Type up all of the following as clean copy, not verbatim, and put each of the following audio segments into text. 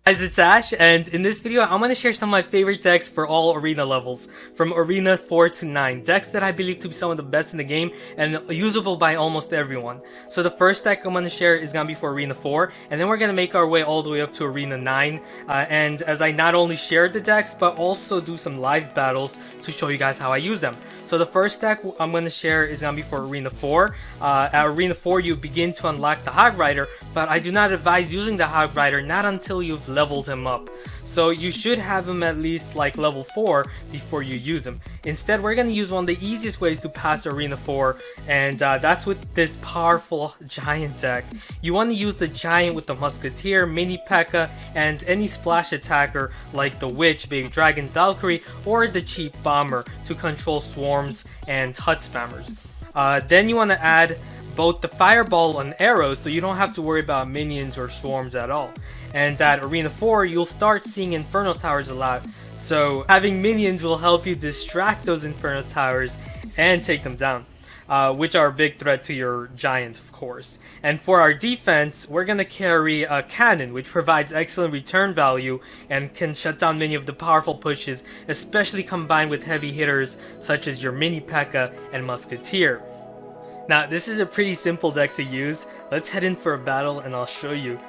Guys, it's Ash, and in this video, I'm going to share some of my favorite decks for all arena levels, from Arena 4 to 9, decks that I believe to be some of the best in the game, and usable by almost everyone. So the first deck I'm going to share is going to be for Arena 4, and then we're going to make our way all the way up to Arena 9, and as I not only share the decks, but also do some live battles to show you guys how I use them. So the first deck I'm going to share is going to be for Arena 4. At Arena 4, you begin to unlock the Hog Rider, but I do not advise using the Hog Rider not until you've leveled him up. So you should have him at least like level 4 before you use him. Instead, we're going to use one of the easiest ways to pass Arena 4, and that's with this powerful Giant deck. You want to use the Giant with the Musketeer, Mini P.E.K.K.A, and any splash attacker like the Witch, Baby Dragon, Valkyrie, or the cheap Bomber to control swarms and hut spammers. Then you want to add both the Fireball and arrows, so you don't have to worry about minions or swarms at all. And at Arena 4, you'll start seeing Inferno Towers a lot, so having minions will help you distract those Inferno Towers and take them down, which are a big threat to your Giant, of course. And for our defense, we're going to carry a Cannon, which provides excellent return value and can shut down many of the powerful pushes, especially combined with heavy hitters such as your Mini P.E.K.K.A and Musketeer. Now, this is a pretty simple deck to use. Let's head in for a battle and I'll show you.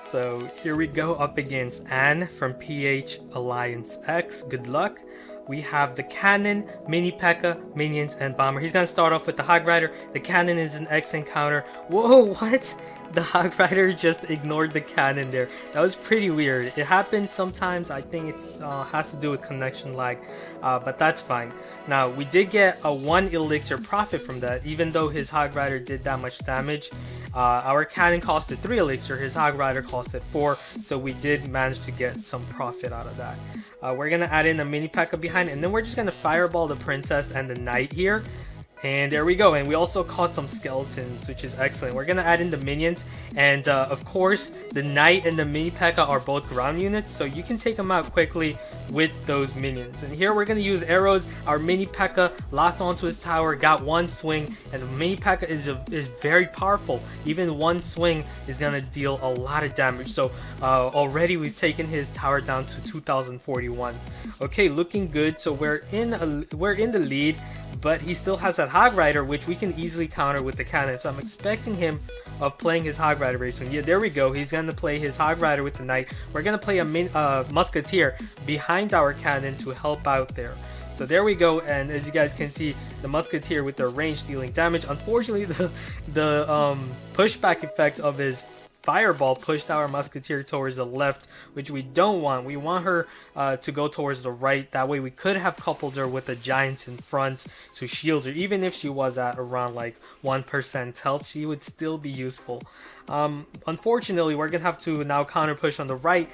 So here we go up against Anne from PH Alliance X. Good luck. We have the Cannon, Mini P.E.K.K.A, Minions, and Bomber. He's going to start off with the Hog Rider. The Cannon is an X encounter. Whoa, what? The Hog Rider just ignored the Cannon there. That was pretty weird. It happens sometimes. I think it has to do with connection lag, but that's fine. Now, we did get a 1 elixir profit from that, even though his Hog Rider did that much damage. Our Cannon costed 3 elixir, his Hog Rider costed 4, so we did manage to get some profit out of that. We're going to add in a Mini P.E.K.K.A behind, and then we're just going to Fireball the Princess and the Knight here. And there we go, and we also caught some skeletons, which is excellent. We're gonna add in the minions, and of course, the Knight and the Mini P.E.K.K.A are both ground units, so you can take them out quickly with those minions. And here we're gonna use arrows. Our Mini P.E.K.K.A locked onto his tower, got one swing, and the Mini P.E.K.K.A is very powerful. Even one swing is gonna deal a lot of damage. So already we've taken his tower down to 2041. Okay, looking good. So we're in the lead. But he still has that Hog Rider, which we can easily counter with the Cannon. So I'm expecting him of playing his Hog Rider very soon. Yeah, there we go. He's going to play his Hog Rider with the Knight. We're going to play a Musketeer behind our Cannon to help out there. So there we go, and as you guys can see, the Musketeer with their range dealing damage. Unfortunately, the pushback effect of his Fireball pushed our Musketeer towards the left, which we don't want. We want her to go towards the right. That way we could have coupled her with the Giants in front to shield her. Even if she was at around like 1% health, she would still be useful. Unfortunately, we're going to have to now counter push on the right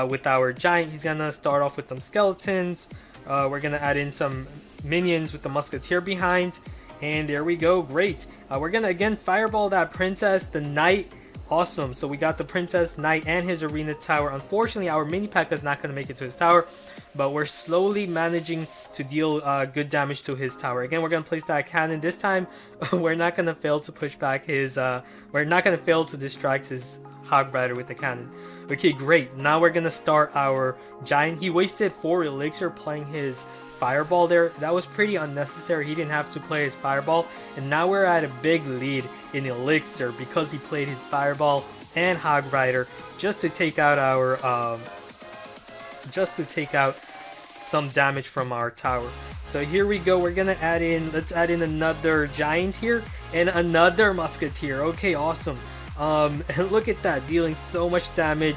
with our Giant. He's going to start off with some skeletons. We're going to add in some minions with the Musketeer behind. And there we go. Great. We're going to again Fireball that Princess, the Knight. Awesome, so we got the Princess, Knight, and his Arena Tower. Unfortunately, our Mini P.E.K.K.A is not going to make it to his tower, but we're slowly managing to deal good damage to his tower. Again, we're going to place that Cannon. This time, we're not going to fail to push back his, we're not going to fail to distract his Hog Rider with the Cannon. Okay, great. Now we're going to start our Giant. He wasted 4 elixir playing his Fireball there. That was pretty unnecessary. He didn't have to play his Fireball, and now we're at a big lead in elixir because he played his Fireball and Hog Rider just to take out our some damage from our tower. So here we go. We're gonna add in, let's add in another Giant here and another Musketeer. Okay, awesome. And look at that, dealing so much damage.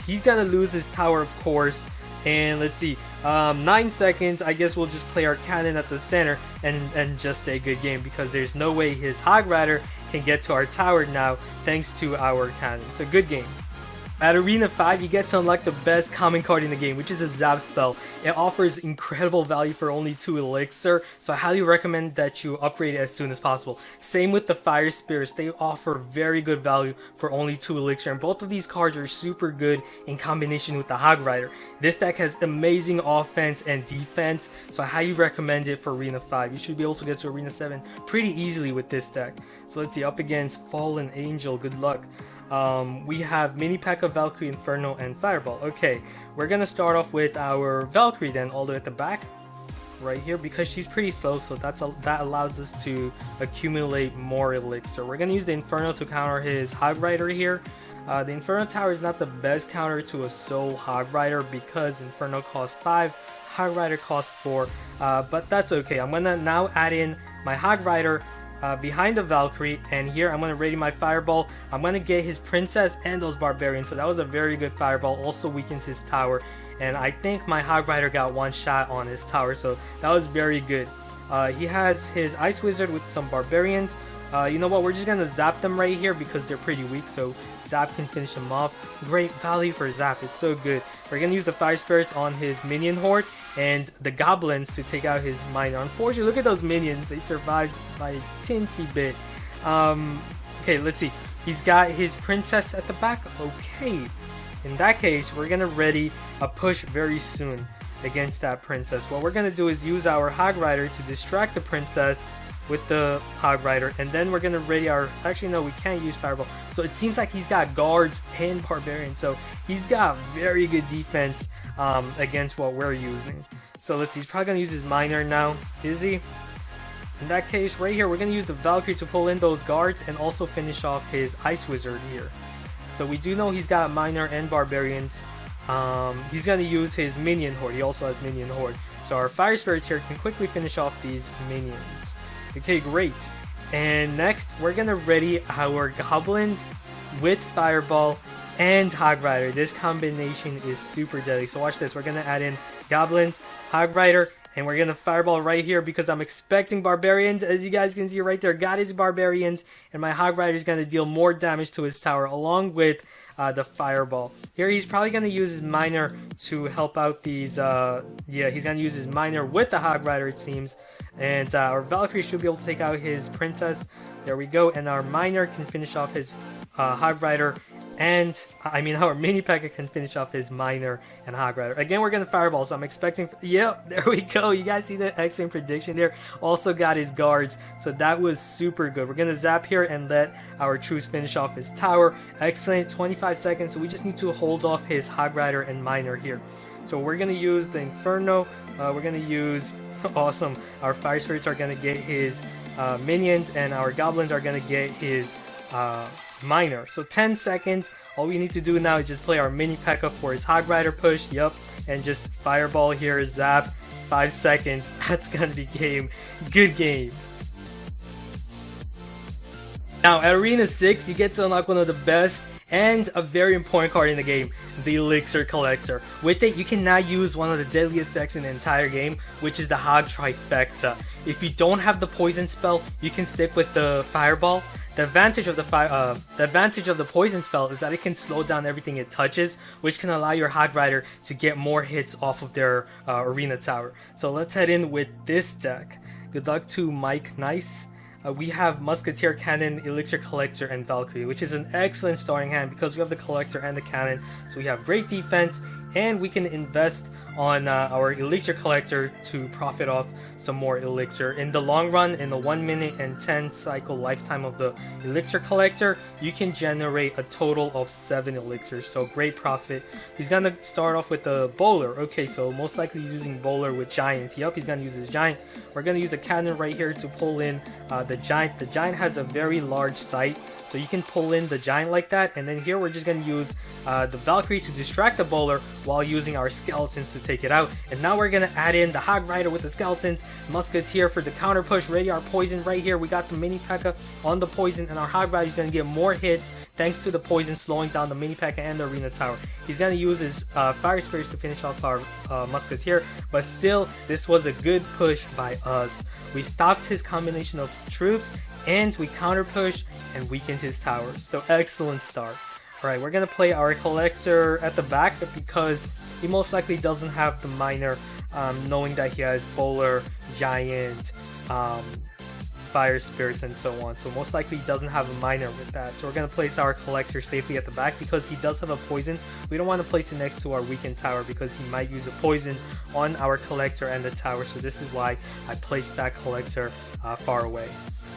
He's gonna lose his tower, of course. And let's see, 9 seconds. I guess we'll just play our Cannon at the center and just say good game, because there's no way his Hog Rider can get to our tower now thanks to our Cannon. So good game. At Arena 5, you get to unlock the best common card in the game, which is a Zap spell. It offers incredible value for only 2 elixir, so I highly recommend that you upgrade it as soon as possible. Same with the Fire Spirits, they offer very good value for only 2 elixir, and both of these cards are super good in combination with the Hog Rider. This deck has amazing offense and defense, so I highly recommend it for Arena 5. You should be able to get to Arena 7 pretty easily with this deck. So let's see, up against Fallen Angel, good luck. we have Mini P.E.K.K.A, Valkyrie, Inferno, and Fireball. Okay, we're gonna start off with our Valkyrie then, all the way at the back, right here, because she's pretty slow, so that allows us to accumulate more elixir. We're gonna use the Inferno to counter his Hog Rider here. The Inferno Tower is not the best counter to a Soul Hog Rider because Inferno costs 5, Hog Rider costs 4, but that's okay. I'm gonna now add in my Hog Rider behind the Valkyrie, and here I'm gonna ready my Fireball. I'm gonna get his Princess and those Barbarians, so that was a very good Fireball. Also weakens his tower, and I think my Hog Rider got one shot on his tower, so that was very good. He has his Ice Wizard with some Barbarians. You know what, we're just gonna zap them right here because they're pretty weak, so Zap can finish them off. Great value for Zap, it's so good. We're gonna use the Fire Spirits on his minion horde and the Goblins to take out his Miner. Unfortunately, look at those minions, they survived by a teensy bit. Okay, let's see. He's got his Princess at the back. Okay, in that case, we're gonna ready a push very soon against that Princess. What we're gonna do is use our Hog Rider to distract the Princess with the Hog Rider, and then we're gonna ready our, actually no, we can't use Fireball, so it seems like he's got guards and Barbarians, so he's got very good defense against what we're using. So let's see, he's probably gonna use his Miner now, is he? In that case, right here, we're gonna use the Valkyrie to pull in those guards and also finish off his Ice Wizard here. So we do know he's got Miner and Barbarians. He's gonna use his Minion Horde, he also has Minion Horde, so our Fire Spirits here can quickly finish off these minions. Okay, great. And next, we're gonna ready our Goblins with Fireball and Hog Rider. This combination is super deadly. So watch this. We're gonna add in Goblins, Hog Rider, and we're gonna Fireball right here because I'm expecting Barbarians. As you guys can see right there, got his Barbarians, and my Hog Rider is gonna deal more damage to his tower along with the Fireball. Here he's probably gonna use his Miner to help out these. Yeah, he's gonna use his Miner with the Hog Rider, it seems. And our Valkyrie should be able to take out his Princess. There we go. And our Miner can finish off his Hog Rider. And, I mean, our Mini P.E.K.K.A can finish off his Miner and Hog Rider. Again, we're going to Fireball, so I'm expecting... Yep, there we go. You guys see the excellent prediction there? Also got his guards, so that was super good. We're going to zap here and let our troops finish off his tower. Excellent, 25 seconds, so we just need to hold off his Hog Rider and Miner here. So we're going to use the Inferno. We're going to use... Awesome. Our Fire Spirits are going to get his minions, and our Goblins are going to get his Miner. So 10 seconds. All we need to do now is just play our Mini P.E.K.K.A for his Hog Rider push. Yup. And just Fireball here. Zap. 5 seconds. That's going to be game. Good game. Now, at Arena 6, you get to unlock one of the best and a very important card in the game, the Elixir Collector. With it, you can now use one of the deadliest decks in the entire game, which is the Hog Trifecta. If you don't have the Poison spell, you can stick with the Fireball. The advantage of the Poison spell is that it can slow down everything it touches, which can allow your Hog Rider to get more hits off of their Arena Tower. So let's head in with this deck. Good luck to Mike Nice. We have Musketeer, Cannon, Elixir Collector, and Valkyrie, which is an excellent starting hand because we have the Collector and the Cannon, so we have great defense, and we can invest on our Elixir Collector to profit off some more Elixir. In the long run, in the 1 minute and 10 cycle lifetime of the Elixir Collector, you can generate a total of 7 Elixirs, so great profit. He's gonna start off with the Bowler. Okay, so most likely he's using Bowler with Giants. Yep, he's gonna use his Giant. We're gonna use a Cannon right here to pull in the Giant. The Giant has a very large sight, so you can pull in the Giant like that, and then here we're just going to use the Valkyrie to distract the Bowler while using our Skeletons to take it out. And now we're going to add in the Hog Rider with the Skeletons, Musketeer for the counter push, ready our Poison right here. We got the Mini P.E.K.K.A on the Poison, and our Hog Rider is going to get more hits thanks to the Poison slowing down the Mini P.E.K.K.A and the Arena Tower. He's going to use his Fire Spirits to finish off our Musketeer, but still, this was a good push by us. We stopped his combination of troops, and we counter pushed and weakened his tower. So excellent start. Alright, we're going to play our Collector at the back because he most likely doesn't have the Miner, knowing that he has Bowler, Giant, Fire Spirits, and so on. So most likely he doesn't have a Miner with that. So we're going to place our Collector safely at the back because he does have a Poison. We don't want to place it next to our weakened tower because he might use a Poison on our Collector and the tower. So this is why I placed that Collector far away.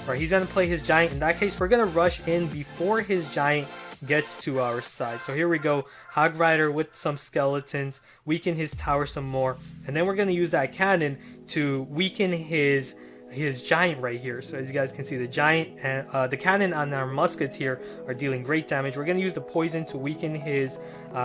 Alright, he's going to play his Giant. In that case, we're going to rush in before his Giant gets to our side. So here we go, Hog Rider with some skeletons, weaken his tower some more, and then we're going to use that cannon to weaken his giant right here. So as you guys can see, the giant and the cannon on our musketeer are dealing great damage. We're going to use the poison to weaken his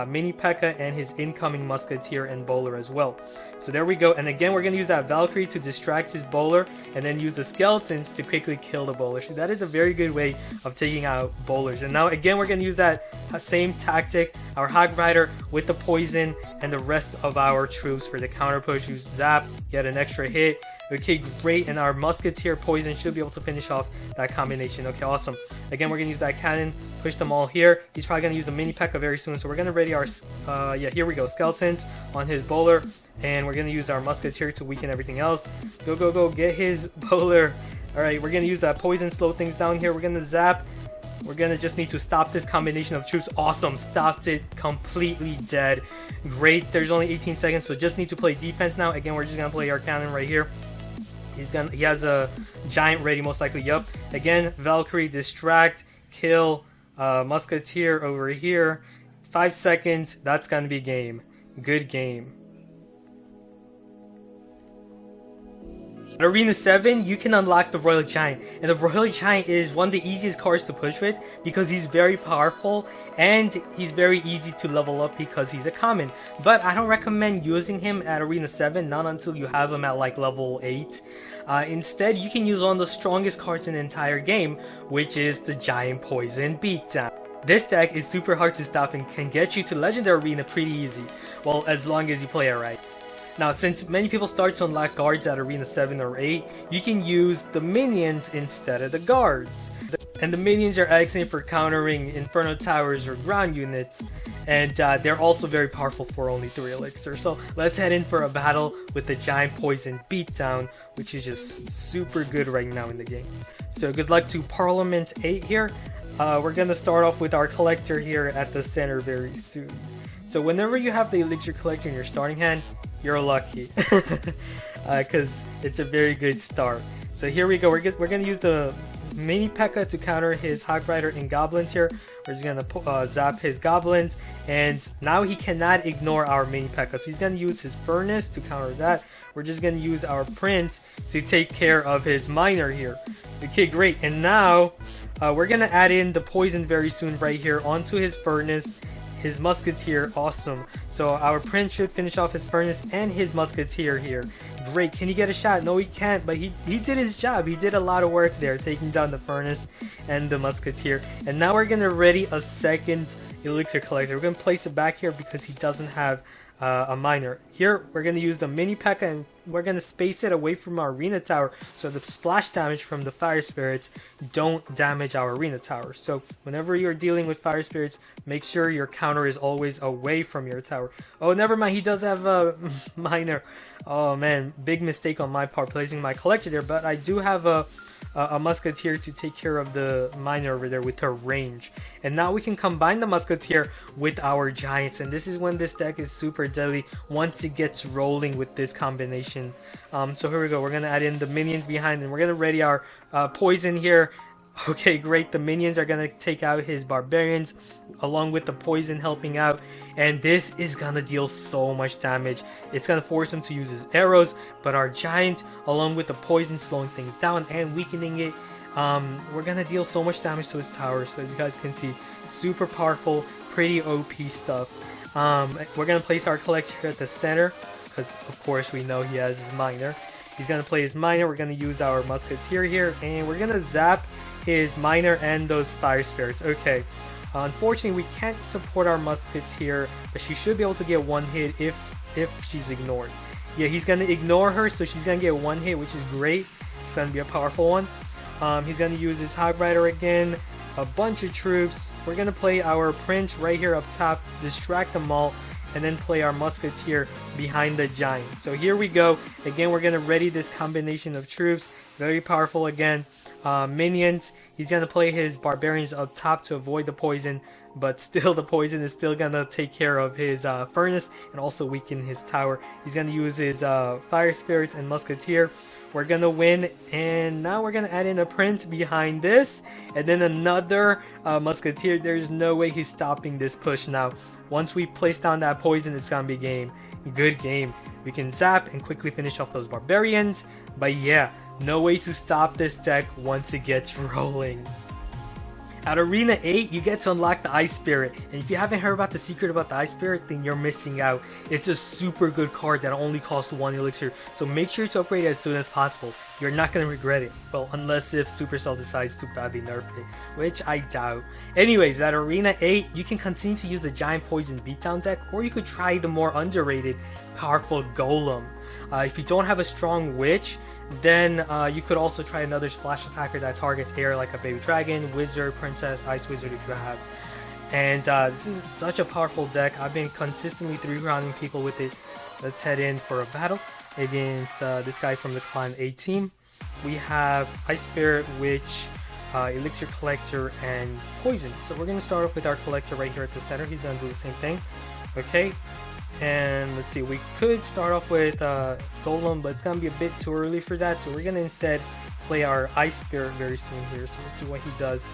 mini P.E.K.K.A. and his incoming musketeer and bowler as well. So there we go, and again we're going to use that Valkyrie to distract his bowler, and then use the skeletons to quickly kill the bowler. So that is a very good way of taking out bowlers. And now again we're going to use that same tactic, our Hog Rider with the poison and the rest of our troops for the counter push. Use Zap, get an extra hit. Okay, great, and our musketeer poison should be able to finish off that combination. Okay, awesome. Again, we're gonna use that cannon, push them all here. He's probably gonna use a mini P.E.K.K.A. very soon, so we're gonna ready our yeah, here we go, skeletons on his bowler, and we're gonna use our musketeer to weaken everything else. Go, go, go, get his bowler. All right, we're gonna use that poison, slow things down here. We're gonna zap. We're gonna just need to stop this combination of troops. Awesome, stopped it, completely dead. Great, there's only 18 seconds, so just need to play defense now. Again, we're just gonna play our cannon right here. He has a giant ready, most likely. Yup. Again, Valkyrie, distract, kill, musketeer over here. 5 seconds. That's gonna be game. Good game. At Arena 7, you can unlock the Royal Giant, and the Royal Giant is one of the easiest cards to push with because he's very powerful and he's very easy to level up because he's a common. But I don't recommend using him at Arena 7, not until you have him at like level 8. Instead, you can use one of the strongest cards in the entire game, which is the Giant Poison Beatdown. This deck is super hard to stop and can get you to Legendary Arena pretty easy, well, as long as you play it right. Now, since many people start to unlock guards at Arena 7 or 8, you can use the minions instead of the guards. And the minions are excellent for countering Inferno Towers or ground units, and they're also very powerful for only 3 elixir. So let's head in for a battle with the Giant Poison Beatdown, which is just super good right now in the game. So good luck to Parliament 8 here. We're going to start off with our collector here at the center very soon. So whenever you have the elixir collector in your starting hand, you're lucky, because it's a very good start. So here we go, we're going to use the mini P.E.K.K.A. to counter his Hog Rider and Goblins here. We're just going to zap his Goblins, and now he cannot ignore our mini P.E.K.K.A. So he's going to use his Furnace to counter that. We're just going to use our Prince to take care of his Miner here. Okay, great, and now we're going to add in the Poison very soon right here onto his Furnace. His musketeer, awesome. So our prince should finish off his furnace and his musketeer here. Great, can he get a shot? No, he can't, but he did his job. He did a lot of work there, taking down the furnace and the musketeer. And now we're gonna ready a second elixir collector. We're gonna place it back here because he doesn't have a miner. Here we're gonna use the mini P.E.K.K.A. and we're gonna space it away from our arena tower so the splash damage from the fire spirits don't damage our arena tower. So whenever you're dealing with fire spirits, make sure your counter is always away from your tower. Oh, never mind, he does have a miner. Oh man, big mistake on my part placing my collector there, but I do have a musketeer to take care of the miner over there with her range. And now we can combine the musketeer with our giants, and this is when this deck is super deadly once it gets rolling with this combination. So here we go, we're gonna add in the minions behind, and we're gonna ready our poison here. Okay, great, the minions are gonna take out his barbarians along with the poison helping out, and this is gonna deal so much damage. It's gonna force him to use his arrows, but our giant along with the poison slowing things down and weakening it, we're gonna deal so much damage to his tower. So as you guys can see, super powerful, pretty OP stuff. We're gonna place our collector here at the center because of course we know he has his miner. He's gonna play his miner. We're gonna use our musketeer here, and we're gonna zap his miner and those fire spirits. Okay, unfortunately we can't support our musketeer, but she should be able to get one hit if she's ignored. Yeah, he's gonna ignore her, so she's gonna get one hit, which is great. It's gonna be a powerful one. He's gonna use his Hog Rider again, a bunch of troops. We're gonna play our prince right here up top, distract them all, and then play our musketeer behind the giant. So here we go. Again, we're gonna ready this combination of troops, very powerful again. Minions, he's gonna play his barbarians up top to avoid the poison, but still the poison is still gonna take care of his furnace and also weaken his tower. He's gonna use his fire spirits and musketeer. we're gonna win. And now we're gonna add in a prince behind this, and then another musketeer. There's no way he's stopping this push now. Once we place down that poison, it's gonna be game. Good game. We can zap and quickly finish off those barbarians. But yeah, no way to stop this deck once it gets rolling. At Arena 8, you get to unlock the Ice Spirit, and if you haven't heard about the secret about the Ice Spirit, then you're missing out. It's a super good card that only costs 1 elixir, so make sure to upgrade it as soon as possible. You're not going to regret it. Well, unless if Supercell decides to badly nerf it, which I doubt. Anyways, at Arena 8, you can continue to use the Giant Poison Beatdown deck, or you could try the more underrated, powerful Golem. If you don't have a strong Witch, then you could also try another splash attacker that targets air, like a baby dragon, wizard, princess, ice wizard if you have. And this is such a powerful deck. I've been consistently 3-rounding people with it. Let's head in for a battle against this guy from the Clan A team. We have Ice Spirit, Witch, Elixir Collector, and Poison. So we're going to start off with our Collector right here at the center. He's going to do the same thing. Okay. And let's see, we could start off with Golem, but it's gonna be a bit too early for that, so we're gonna instead play our Ice Spirit very soon here. So let's see what he does.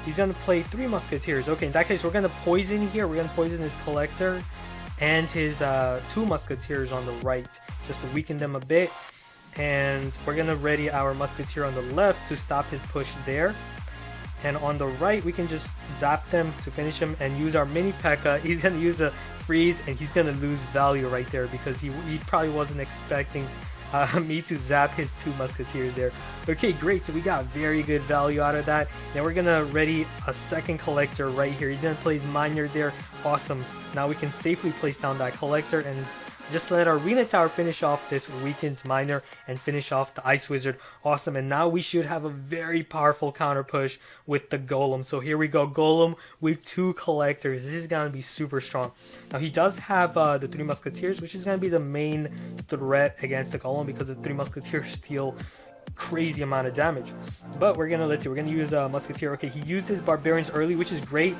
He's gonna play 3 Musketeers. Okay, in that case, we're gonna poison here. We're gonna poison his Collector and his 2 Musketeers on the right, just to weaken them a bit. And we're gonna ready our Musketeer on the left to stop his push there. And on the right, we can just zap them to finish him and use our mini P.E.K.K.A. He's going to use a freeze, and he's going to lose value right there because he probably wasn't expecting me to zap his 2 Musketeers there. Okay, great. So we got very good value out of that. Then we're going to ready a second Collector right here. He's going to play his Miner there. Awesome. Now we can safely place down that Collector and just let our Arena Tower finish off this weakened Miner and finish off the Ice Wizard. Awesome. And now we should have a very powerful counter push with the Golem. So here we go. Golem with 2 Collectors. This is going to be super strong. Now he does have the 3 Musketeers, which is going to be the main threat against the Golem because the 3 Musketeers deal crazy amount of damage. But we're going to use Musketeer. Okay, he used his Barbarians early, which is great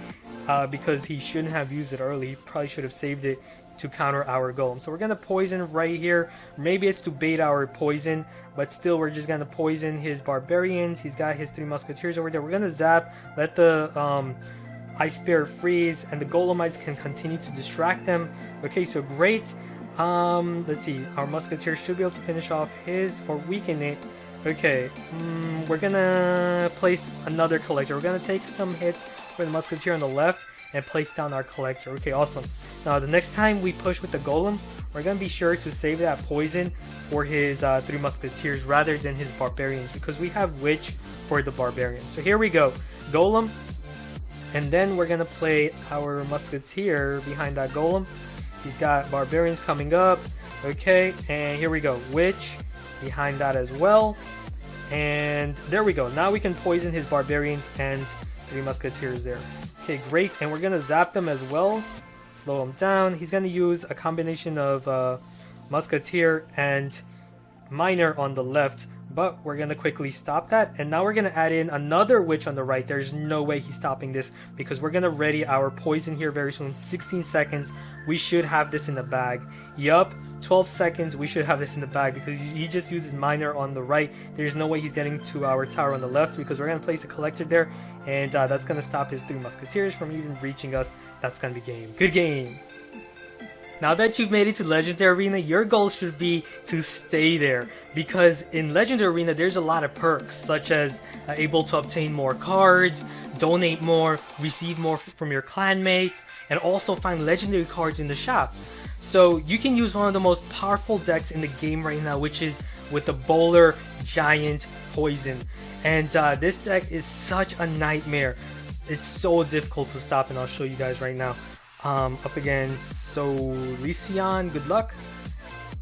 because he shouldn't have used it early. He probably should have saved it to counter our Golem. So we're gonna poison right here. Maybe it's to bait our poison, but still we're just gonna poison his Barbarians. He's got his 3 Musketeers over there. We're gonna zap, let the Ice Spirit freeze, and the Golemites can continue to distract them. Okay, so great. Let's see, our Musketeer should be able to finish off his or weaken it. Okay, we're gonna place another Collector. We're gonna take some hits for the Musketeer on the left and place down our Collector. Okay, awesome. Now the next time we push with the Golem, we're going to be sure to save that poison for his 3 Musketeers rather than his Barbarians, because we have Witch for the Barbarians. So here we go. Golem, and then we're going to play our Musketeer behind that Golem. He's got Barbarians coming up. Okay, and here we go. Witch behind that as well. And there we go. Now we can poison his Barbarians and 3 Musketeers there. Okay, great. And we're going to zap them as well. Slow him down. He's going to use a combination of Musketeer and Miner on the left. But we're going to quickly stop that. And now we're going to add in another Witch on the right. There's no way he's stopping this because we're going to ready our poison here very soon. 16 seconds. We should have this in the bag. Yup. 12 seconds. We should have this in the bag because he just uses Miner on the right. There's no way he's getting to our tower on the left because we're going to place a Collector there. And that's going to stop his 3 Musketeers from even reaching us. That's going to be game. Good game. Now that you've made it to Legendary Arena, your goal should be to stay there, because in Legendary Arena there's a lot of perks, such as able to obtain more cards, donate more, receive more from your clanmates, and also find legendary cards in the shop. So you can use one of the most powerful decks in the game right now, which is with the Bowler Giant Poison. And this deck is such a nightmare. It's so difficult to stop, and I'll show you guys right now. Up against Solicion, good luck.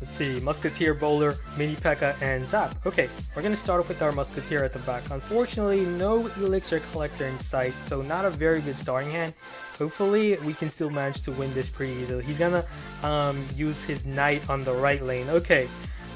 Let's see, Musketeer, Bowler, Mini P.E.K.K.A, and Zap. Okay, we're going to start off with our Musketeer at the back. Unfortunately, no Elixir Collector in sight, so not a very good starting hand. Hopefully, we can still manage to win this pretty easily. He's going to use his Knight on the right lane. Okay,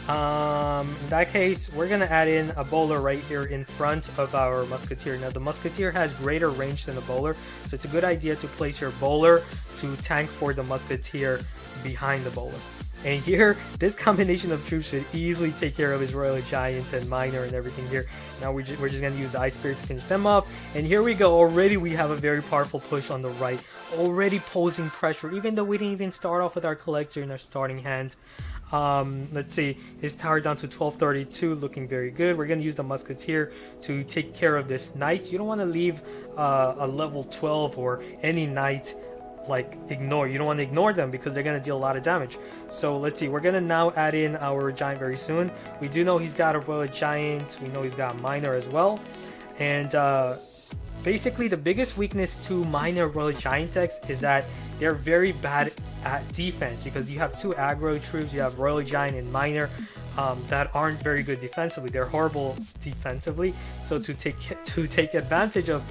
in that case, we're going to add in a Bowler right here in front of our Musketeer. Now, the Musketeer has greater range than the Bowler, so it's a good idea to place your Bowler to tank for the Musketeer behind the Bowler. And here, this combination of troops should easily take care of his Royal Giants and Miner and everything here. Now we're just going to use the Ice Spirit to finish them off. And here we go. Already we have a very powerful push on the right. Already posing pressure, even though we didn't even start off with our Collector in our starting hand. Let's see, his tower down to 1232, looking very good. We're going to use the Musketeer to take care of this Knight. You don't want to leave a level 12 or any Knight like ignore. You don't want to ignore them because they're going to deal a lot of damage. So let's see, we're going to now add in our Giant very soon. We do know he's got a Royal Giant, we know he's got a Miner as well. And basically the biggest weakness to Miner Royal Giant decks is that they're very bad at defense, because you have two aggro troops, you have Royal Giant and Miner that aren't very good defensively. They're horrible defensively. So to take advantage of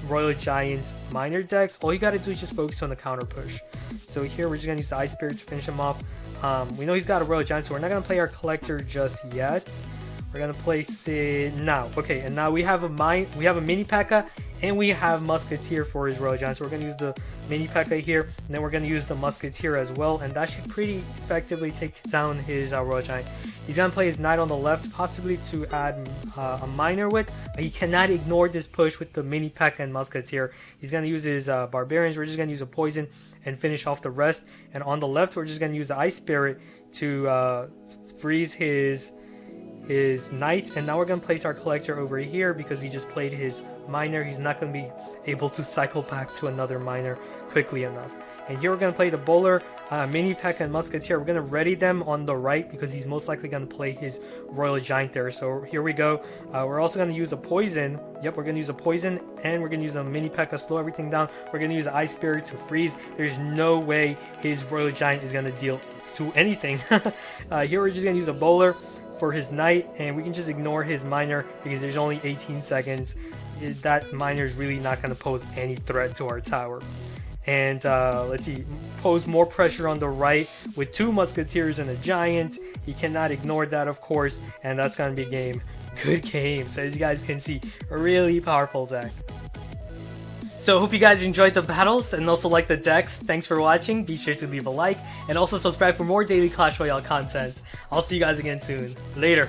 Royal Giant Miner decks, all you gotta do is just focus on the counter push. So here we're just gonna use the Ice Spirit to finish him off. We know he's got a Royal Giant, so we're not gonna play our Collector just yet. We're gonna place it now. Okay, and now we have a mini P.E.K.K.A. and we have Musketeer for his Royal Giant. So we're gonna use the mini P.E.K.K.A. here, and then we're gonna use the Musketeer as well, and that should pretty effectively take down his Royal Giant. He's gonna play his Knight on the left, possibly to add a Miner with, but he cannot ignore this push with the mini P.E.K.K.A. and Musketeer. He's gonna use his Barbarians. We're just gonna use a Poison and finish off the rest. And on the left, we're just gonna use the Ice Spirit to freeze his Knight. And now we're gonna place our Collector over here because he just played his Miner. He's not gonna be able to cycle back to another Miner quickly enough. And here we're gonna play the Bowler, mini P.E.K.K.A. and Musketeer. We're gonna ready them on the right because he's most likely gonna play his Royal Giant there. So here we go. We're also gonna use a Poison. Yep, we're gonna use a Poison, and we're gonna use a mini P.E.K.K.A. slow everything down. We're gonna use the Ice Spirit to freeze. There's no way his Royal Giant is gonna deal to anything. Here we're just gonna use a Bowler for his Knight, and we can just ignore his Miner because there's only 18 seconds. That Miner is really not going to pose any threat to our tower. And let's see, pose more pressure on the right with two Musketeers and a Giant. He cannot ignore that, of course, and that's going to be game. Good game. So as you guys can see, a really powerful deck. So hope you guys enjoyed the battles and also like the decks. Thanks for watching. Be sure to leave a like and also subscribe for more daily Clash Royale content. I'll see you guys again soon. Later.